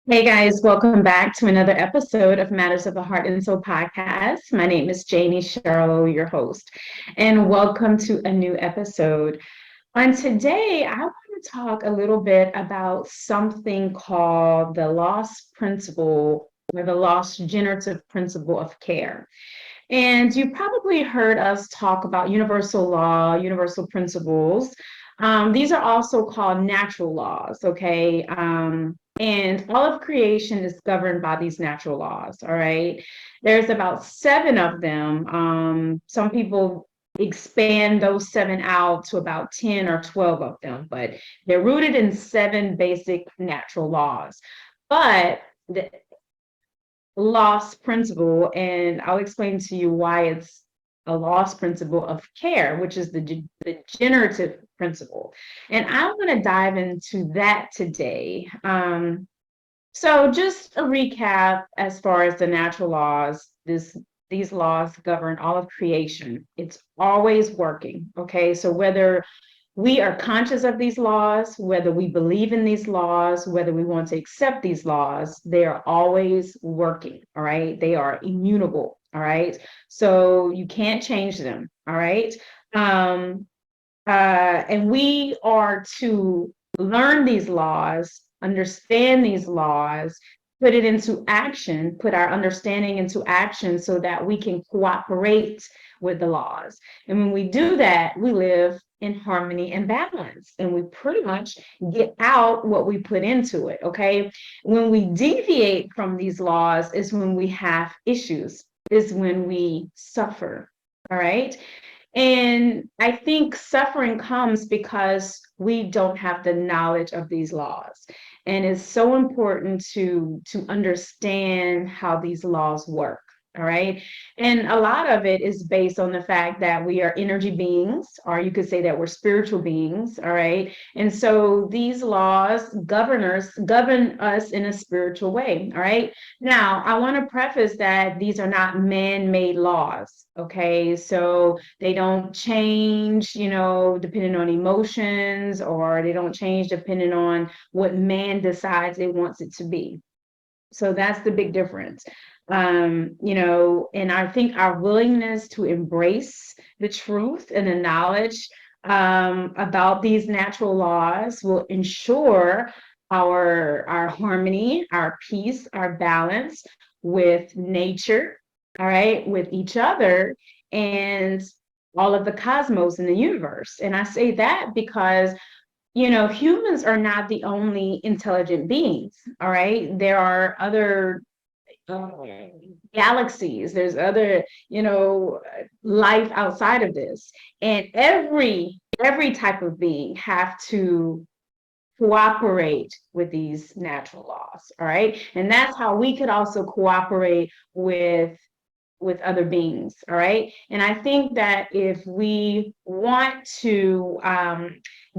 Hey guys, welcome back to another episode of Matters of the Heart and Soul podcast. My name is Janie, Charlot, your host, and welcome to a new episode. On today, I want to talk a little bit about something called the lost principle or the lost generative principle of care. And you probably heard us talk about universal law, universal principles. These are also called natural laws, okay? And all of creation is governed by these natural laws, all right? There's about seven of them. Some people expand those seven out to about 10 or 12 of them, but they're rooted in seven basic natural laws. But the, lost principle, and I'll explain to you why it's a lost principle of care, which is the generative principle. And I want to dive into that today. So just a recap as far as the natural laws, these laws govern all of creation. It's always working, okay? So whether we are conscious of these laws, whether we believe in these laws, whether we want to accept these laws, they are always working, all right? They are immutable, all right? So you can't change them, all right? And we are to learn these laws, understand these laws, put it into action, put our understanding into action so that we can cooperate with the laws. And when we do that, we live in harmony and balance, and we pretty much get out what we put into it, okay? When we deviate from these laws is when we have issues, is when we suffer, all right? And I think suffering comes because we don't have the knowledge of these laws. And it's so important to understand how these laws work. All right. And a lot of it is based on the fact that we are energy beings, or you could say that we're spiritual beings. All right. And so these laws govern us in a spiritual way. All right. Now, I want to preface that these are not man-made laws. Okay. So they don't change, depending on emotions, or they don't change depending on what man decides it wants it to be. So that's the big difference. And I think our willingness to embrace the truth and the knowledge about these natural laws will ensure our harmony, our peace, our balance with nature, all right, with each other, and all of the cosmos in the universe. And I say that because humans are not the only intelligent beings, all right? There are other uh, galaxies, there's other, life outside of this. And every type of being have to cooperate with these natural laws, all right? And that's how we could also cooperate with other beings, all right? And I think that if we want to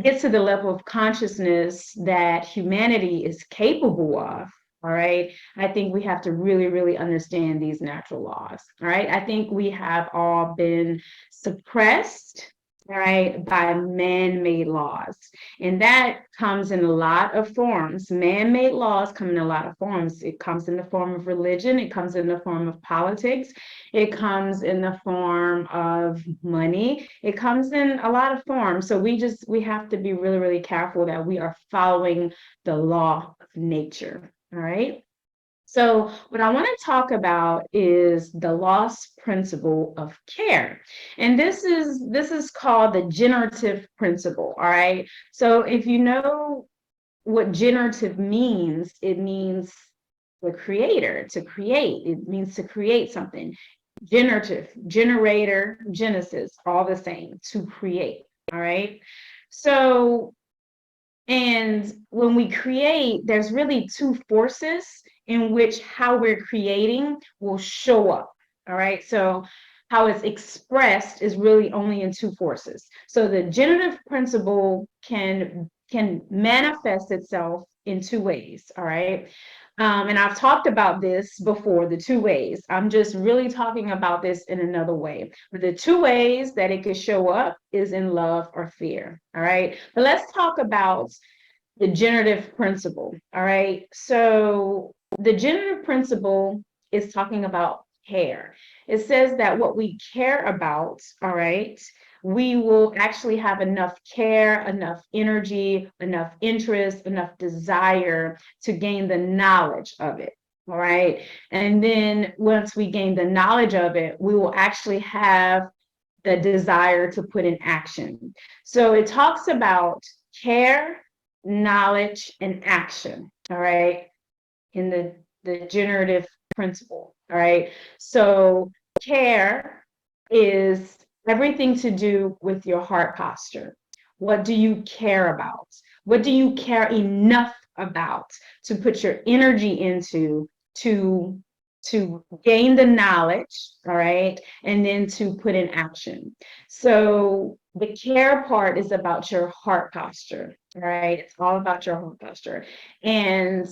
get to the level of consciousness that humanity is capable of, all right, I think we have to really, really understand these natural laws, all right? I think we have all been suppressed, all right, by man-made laws. And that comes in a lot of forms. Man-made laws come in a lot of forms. It comes in the form of religion, it comes in the form of politics, it comes in the form of money. It comes in a lot of forms. So we have to be really, really careful that we are following the law of nature. All right. So what I want to talk about is the lost principle of care. And this is called the generative principle. All right. So if you know what generative means, it means the creator, to create. It means to create something. Generative, generator, genesis, all the same, to create. All right. So, and when we create, there's really two forces in which how we're creating will show up. All right. So, how it's expressed is really only in two forces. So, the generative principle can manifest itself in two ways. All right. And I've talked about this before, the two ways. I'm just really talking about this in another way. But the two ways that it could show up is in love or fear. All right. But let's talk about the generative principle. All right. So the generative principle is talking about care. It says that what we care about, all right, we will actually have enough care, enough energy, enough interest, enough desire to gain the knowledge of it. All right. And then once we gain the knowledge of it, we will actually have the desire to put in action. So it talks about care, knowledge, and action, all right, in the generative principle, all right? So care is everything to do with your heart posture. What do you care about? What do you care enough about to put your energy into to gain the knowledge, all right, and then to put in action. So the care part is about your heart posture, all right? It's all about your heart posture. And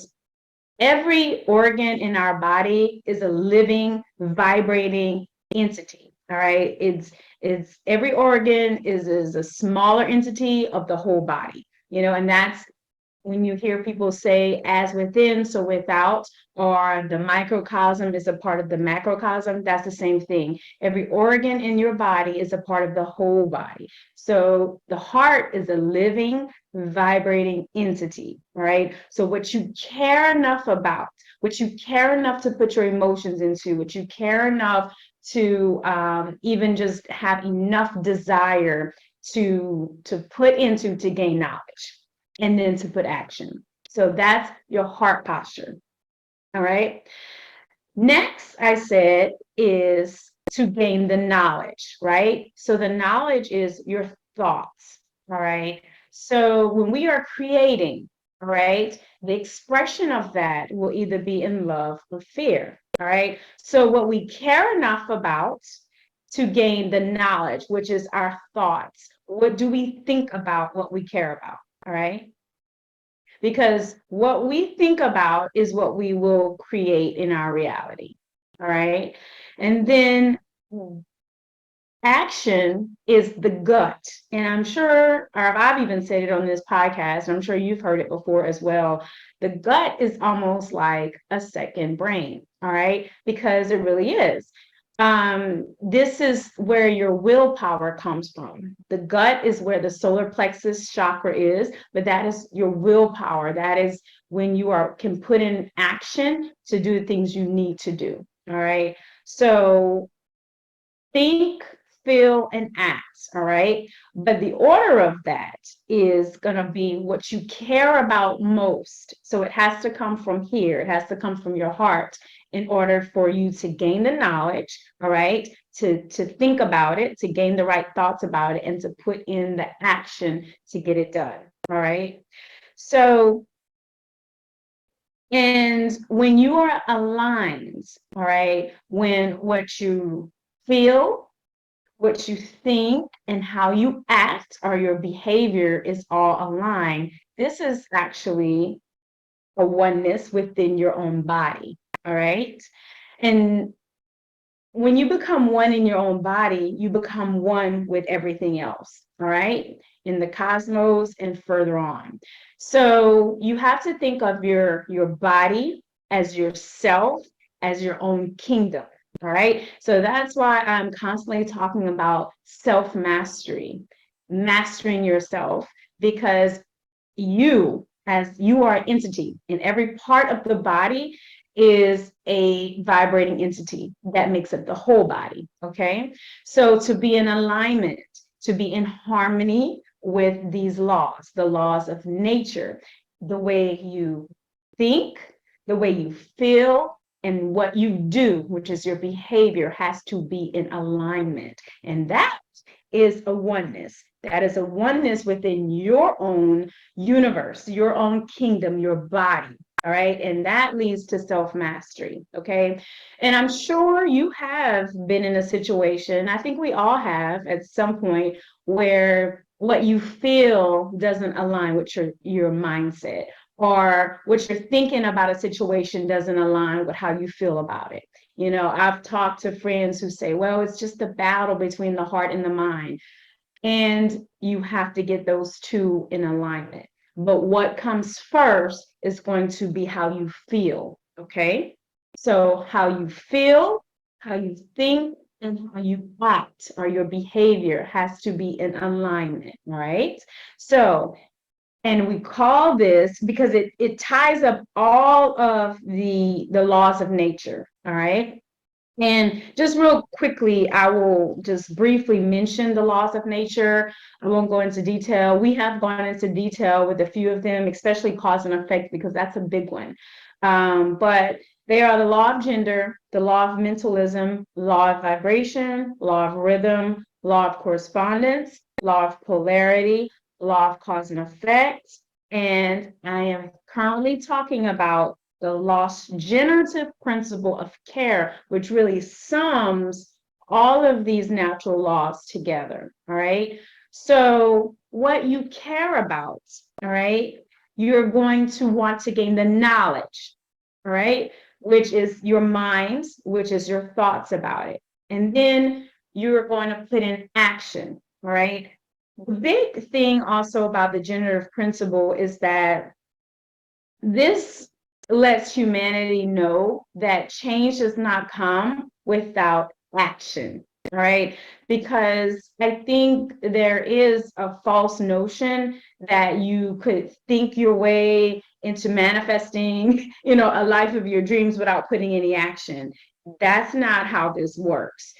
every organ in our body is a living, vibrating entity. All right. It's every organ is a smaller entity of the whole body, and that's when you hear people say as within, so without, or the microcosm is a part of the macrocosm, that's the same thing. Every organ in your body is a part of the whole body. So the heart is a living, vibrating entity, right? So what you care enough about, what you care enough to put your emotions into, what you care enough to even just have enough desire to put into to gain knowledge and then to put action. So that's your heart posture. All right. Next, I said, is to gain the knowledge, right? So the knowledge is your thoughts. All right. So when we are creating, all right, the expression of that will either be in love or fear. All right. So what we care enough about to gain the knowledge, which is our thoughts. What do we think about what we care about? All right. Because what we think about is what we will create in our reality. All right. And then action is the gut. And I'm sure, or I've even said it on this podcast, I'm sure you've heard it before as well. The gut is almost like a second brain. All right. Because it really is. This is where your willpower comes from. The gut is where the solar plexus chakra is, but that is your willpower. That is when you can put in action to do the things you need to do. All right. So think, feel, and act. All right. But the order of that is going to be what you care about most. So it has to come from here, it has to come from your heart in order for you to gain the knowledge, all right, to think about it, to gain the right thoughts about it, and to put in the action to get it done. All right. So, and when you are aligned, all right, when what you feel, what you think, and how you act or your behavior is all aligned, this is actually a oneness within your own body. All right. And when you become one in your own body, you become one with everything else, all right, in the cosmos and further on. So you have to think of your body as yourself, as your own kingdom, all right? So that's why I'm constantly talking about self-mastery, mastering yourself, because as you are an entity, and every part of the body is a vibrating entity that makes up the whole body, okay? So to be in alignment, to be in harmony with these laws, the laws of nature, the way you think, the way you feel, and what you do, which is your behavior, has to be in alignment. And that is a oneness. That is a oneness within your own universe, your own kingdom, your body. All right. And that leads to self-mastery. Okay. And I'm sure you have been in a situation, I think we all have at some point, where what you feel doesn't align with your mindset, or what you're thinking about a situation doesn't align with how you feel about it. I've talked to friends who say, well, it's just a battle between the heart and the mind. And you have to get those two in alignment. but what comes first is going to be how you feel. Okay. So how you feel, how you think, and how you act, or your behavior has to be in alignment. All right. So, and we call this, because it ties up all of the laws of nature. All right. And just real quickly, I will just briefly mention the laws of nature. I won't go into detail. We have gone into detail with a few of them, especially cause and effect, because that's a big one. But they are the law of gender, the law of mentalism, law of vibration, law of rhythm, law of correspondence, law of polarity, law of cause and effect. And I am currently talking about the lost generative principle of care, which really sums all of these natural laws together. All right. So, what you care about, all right, you're going to want to gain the knowledge, all right, which is your mind, which is your thoughts about it. And then you're going to put in action, all right. The big thing also about the generative principle is that this lets humanity know that change does not come without action, right? Because I think there is a false notion that you could think your way into manifesting, a life of your dreams without putting any action. That's not how this works.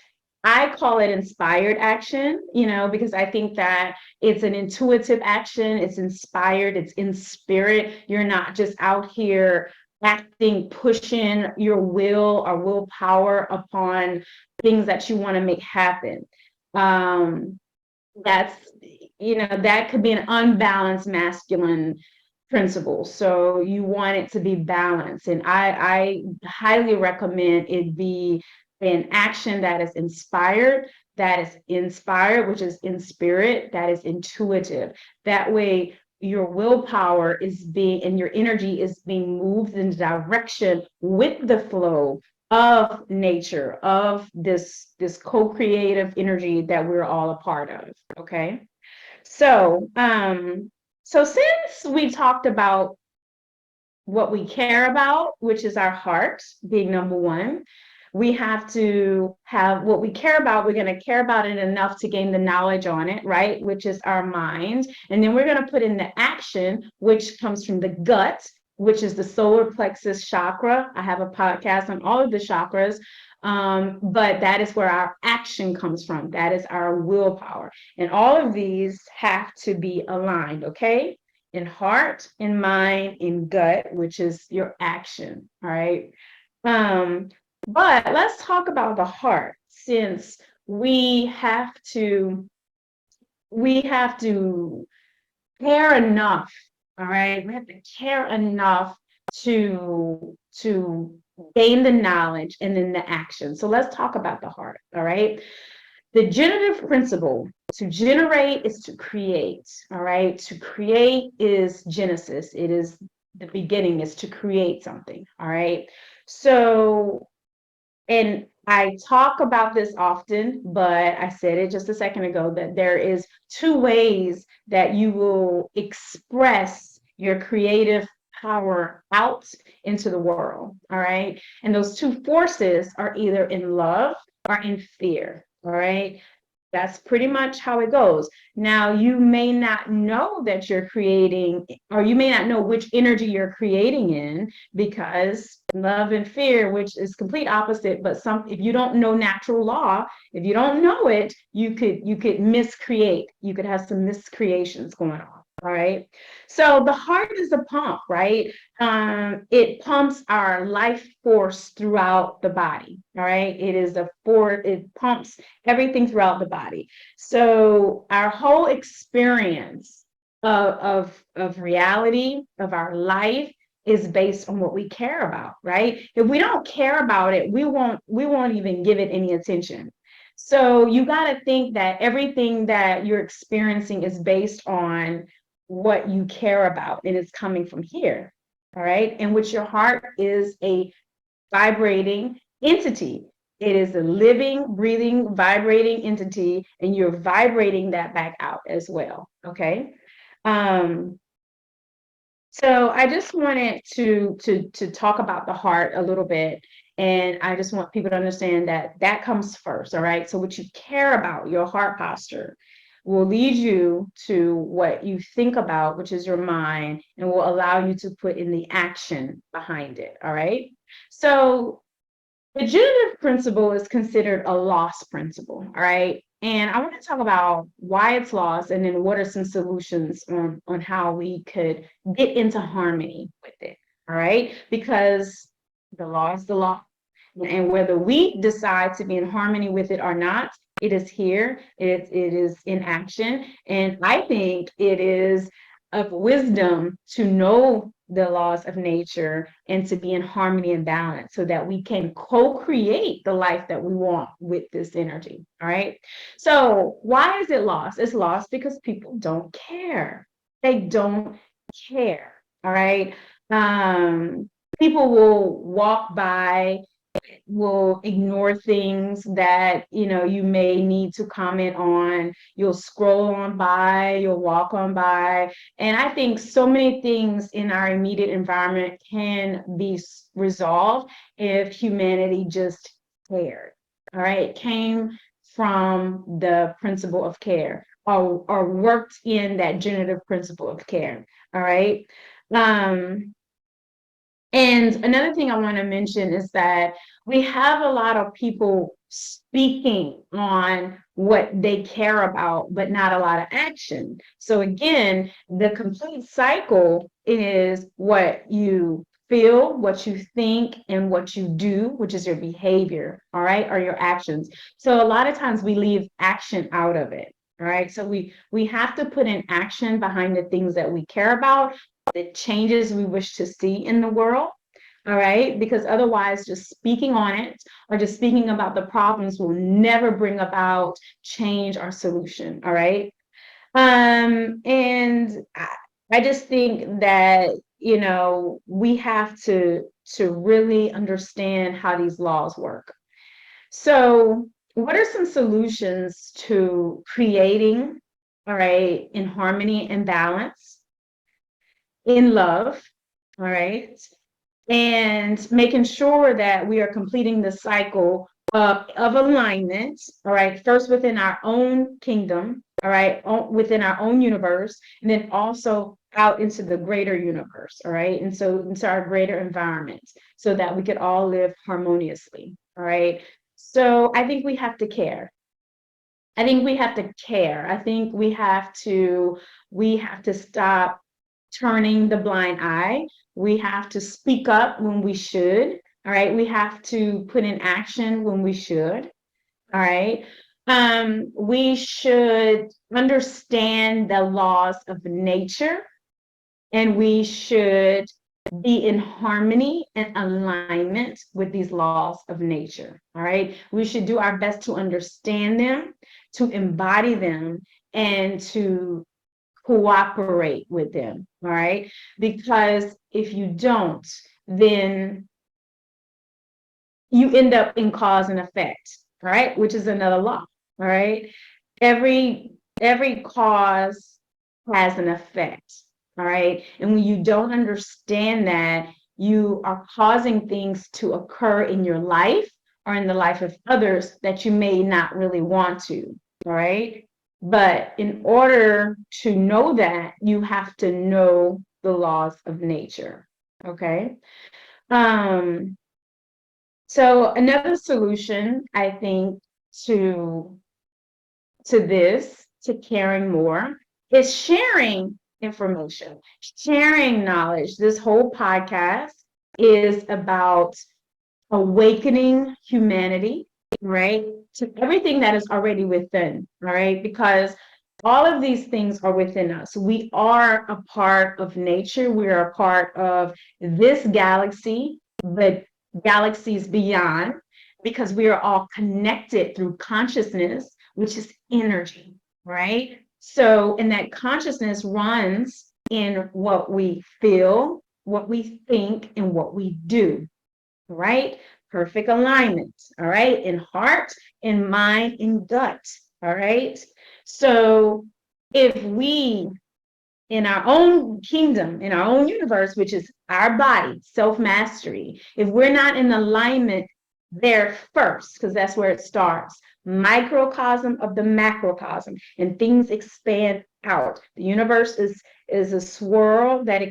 I call it inspired action, because I think that it's an intuitive action, it's inspired, it's in spirit. You're not just out here acting, pushing your will or willpower upon things that you want to make happen. Um, that's, that could be an unbalanced masculine principle. So you want it to be balanced. And I highly recommend it be an action that is inspired, which is in spirit, that is intuitive. That way, your willpower is being, and your energy is being moved in direction with the flow of nature, of this co-creative energy that we're all a part of. Okay. So since we talked about what we care about, which is our heart being number one, we have to have what we care about. We're going to care about it enough to gain the knowledge on it, right? Which is our mind. And then we're going to put in the action, which comes from the gut, which is the solar plexus chakra. I have a podcast on all of the chakras. But that is where our action comes from. That is our willpower. And all of these have to be aligned, okay? In heart, in mind, in gut, which is your action. All right. Um, but let's talk about the heart, since we have to care enough. All right. We have to care enough to gain the knowledge and then the action. So let's talk about the heart. All right. The generative principle, to generate is to create. All right. To create is Genesis. It is the beginning, is to create something. All right. So, and I talk about this often, but I said it just a second ago, that there is two ways that you will express your creative power out into the world. All right. And those two forces are either in love or in fear. All right. That's pretty much how it goes. Now, you may not know that you're creating, or you may not know which energy you're creating in, because love and fear, which is complete opposite, but if you don't know natural law, if you don't know it, you could miscreate. You could have some miscreations going on. All right. So the heart is a pump, right? It pumps our life force throughout the body. All right. It pumps everything throughout the body. So our whole experience of reality, of our life, is based on what we care about, right? If we don't care about it, we won't even give it any attention. So you got to think that everything that you're experiencing is based on what you care about, and it's coming from here. All right. And which your heart is a vibrating entity. It is a living, breathing, vibrating entity, and you're vibrating that back out as well. Okay. Um, So I just wanted to talk about the heart a little bit. And I just want people to understand that that comes first. All right. So what you care about, your heart posture, will lead you to what you think about, which is your mind, and will allow you to put in the action behind it. All right. So the generative principle is considered a lost principle, all right? And I want to talk about why it's lost and then what are some solutions on how we could get into harmony with it, all right? Because the law is the law. And whether we decide to be in harmony with it or not, it is here, it is in action. And I think it is of wisdom to know the laws of nature and to be in harmony and balance so that we can co-create the life that we want with this energy. All right. So why is it lost? It's lost because people don't care. They don't care. All right. People will walk by, will ignore things that you may need to comment on. You'll scroll on by, you'll walk on by. And I think so many things in our immediate environment can be resolved if humanity just cared. All right, it came from the principle of care, or worked in that generative principle of care. All right. And another thing I want to mention is that we have a lot of people speaking on what they care about, but not a lot of action. So again, the complete cycle is what you feel, what you think, and what you do, which is your behavior, all right, or your actions. So a lot of times we leave action out of it. All right. So we have to put in action behind the things that we care about, the changes we wish to see in the world. All right, because otherwise, just speaking on it or just speaking about the problems will never bring about change or solution. All right. And I just think that we have to really understand how these laws work. So, what are some solutions to creating, all right, in harmony and balance, in love, all right, and making sure that we are completing the cycle of alignment, all right, first within our own kingdom, all right, within our own universe, and then also out into the greater universe, all right, and so into our greater environment, so that we could all live harmoniously, all right. So I think we have to care. I think we have to care. I think we have to stop turning the blind eye. We have to speak up when we should. All right. We have to put in action when we should. All right. We should understand the laws of nature, and we should be in harmony and alignment with these laws of nature. All right. We should do our best to understand them, to embody them, and to cooperate with them. All right. Because if you don't, then you end up in cause and effect. All right. Which is another law. All right. Every every cause has an effect. All right. And when you don't understand that, you are causing things to occur in your life or in the life of others that you may not really want to. All right. But in order to know that, you have to know the laws of nature. Okay. Um, so another solution, I think, to to caring more, is sharing information, sharing knowledge. This whole podcast is about awakening humanity, right, to everything that is already within, all right, because all of these things are within us. We are a part of nature. We are a part of this galaxy, but galaxies beyond, because we are all connected through consciousness, which is energy, right? So, and that consciousness runs in what we feel, what we think, and what we do, right? Perfect alignment, all right? In heart, in mind, in gut, all right? So if we in our own kingdom, in our own universe, which is our body, self-mastery, if we're not in alignment there first, because that's where it starts, microcosm of the macrocosm, and things expand out. The universe is a swirl that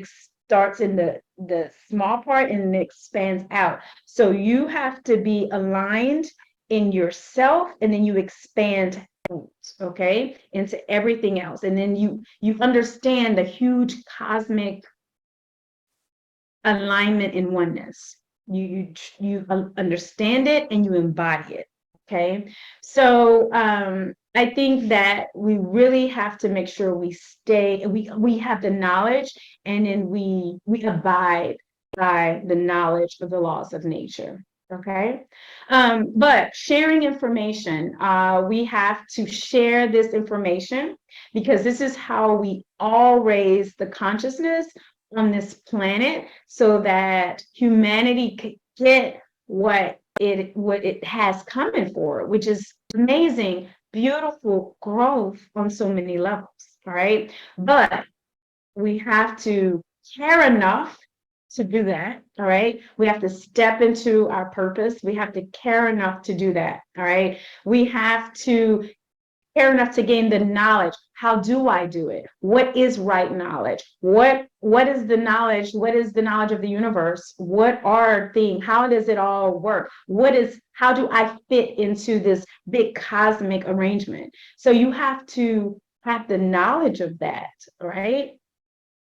starts in the small part and it expands out. So you have to be aligned in yourself, and then you expand, okay, into everything else, and then you understand the huge cosmic alignment in oneness. You understand it and you embody it. Okay, so I think that we really have to make sure we have the knowledge, and then we abide by the knowledge of the laws of nature. Okay, but sharing information, we have to share this information because this is how we all raise the consciousness on this planet, so that humanity could get what it has coming for it, which is amazing, beautiful growth on so many levels. All right, but we have to care enough to do that. All right, we have to step into our purpose. We have to care enough to do that. All right, we have to care enough to gain the knowledge. How do I do it? What is right knowledge? What is the knowledge? What is the knowledge of the universe? What are things? How does it all work? How do I fit into this big cosmic arrangement? So you have to have the knowledge of that, right?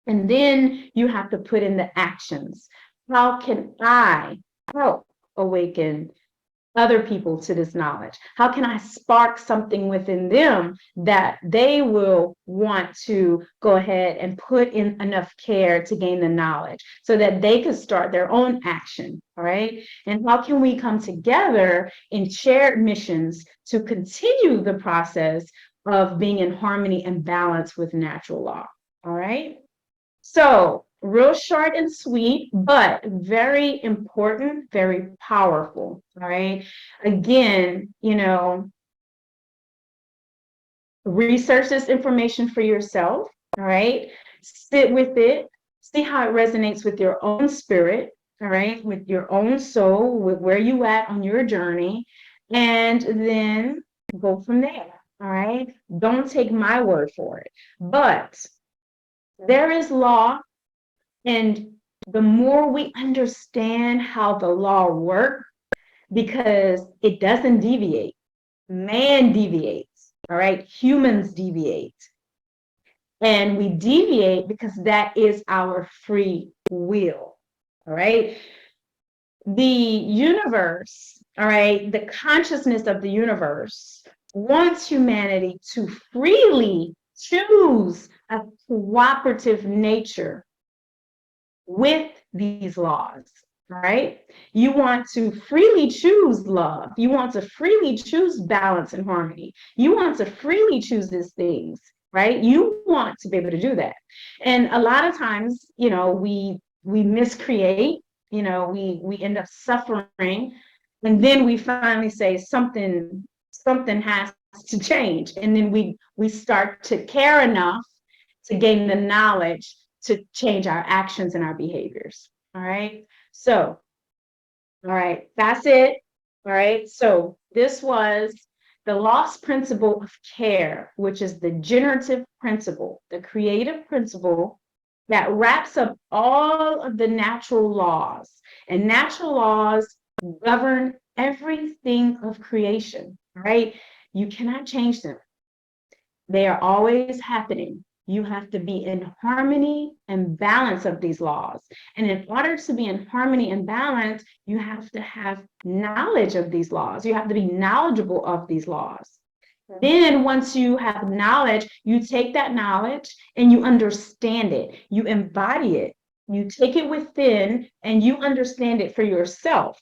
And then you have to put in the actions. How can I help awaken other people to this knowledge? How can I spark something within them that they will want to go ahead and put in enough care to gain the knowledge so that they could start their own action? All right. And how can we come together in shared missions to continue the process of being in harmony and balance with natural law? All right. So, real short and sweet, but very important, very powerful. All right. Again, research this information for yourself. All right. Sit with it, see how it resonates with your own spirit. All right. With your own soul, with where you at on your journey, and then go from there. All right. Don't take my word for it. But there is law. And the more we understand how the law works, because it doesn't deviate, man deviates, all right? Humans deviate. And we deviate because that is our free will, all right? The universe, all right, the consciousness of the universe wants humanity to freely choose a cooperative nature with these laws, right? You want to freely choose love. You want to freely choose balance and harmony. You want to freely choose these things, right? You want to be able to do that. And a lot of times, we miscreate, we end up suffering, and then we finally say something has to change. And then we start to care enough to gain the knowledge to change our actions and our behaviors. All right. So, all right, that's it. All right. So this was the lost principle of care, which is the generative principle, the creative principle that wraps up all of the natural laws. And natural laws govern everything of creation, right? You cannot change them. They are always happening. You have to be in harmony and balance of these laws. And in order to be in harmony and balance, you have to have knowledge of these laws. You have to be knowledgeable of these laws. Then once you have knowledge, you take that knowledge and you understand it. You embody it. You take it within and you understand it for yourself.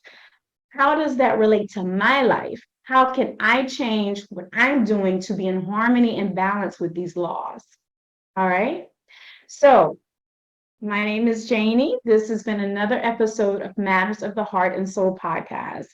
How does that relate to my life? How can I change what I'm doing to be in harmony and balance with these laws? All right. So my name is Janie. This has been another episode of Matters of the Heart and Soul podcast.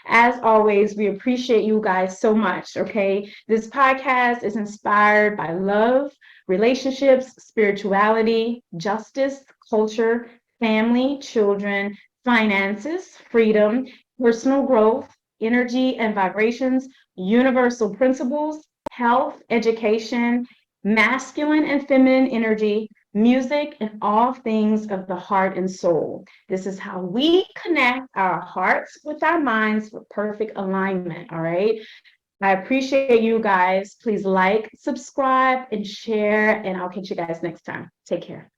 As always, we appreciate you guys so much. Okay. This podcast is inspired by love, relationships, spirituality, justice, culture, family, children, finances, freedom, personal growth, energy and vibrations, universal principles, health, education, masculine and feminine energy, music, and all things of the heart and soul. This is how we connect our hearts with our minds for perfect alignment. All right. I appreciate you guys. Please like, subscribe, and share, and I'll catch you guys next time. Take care.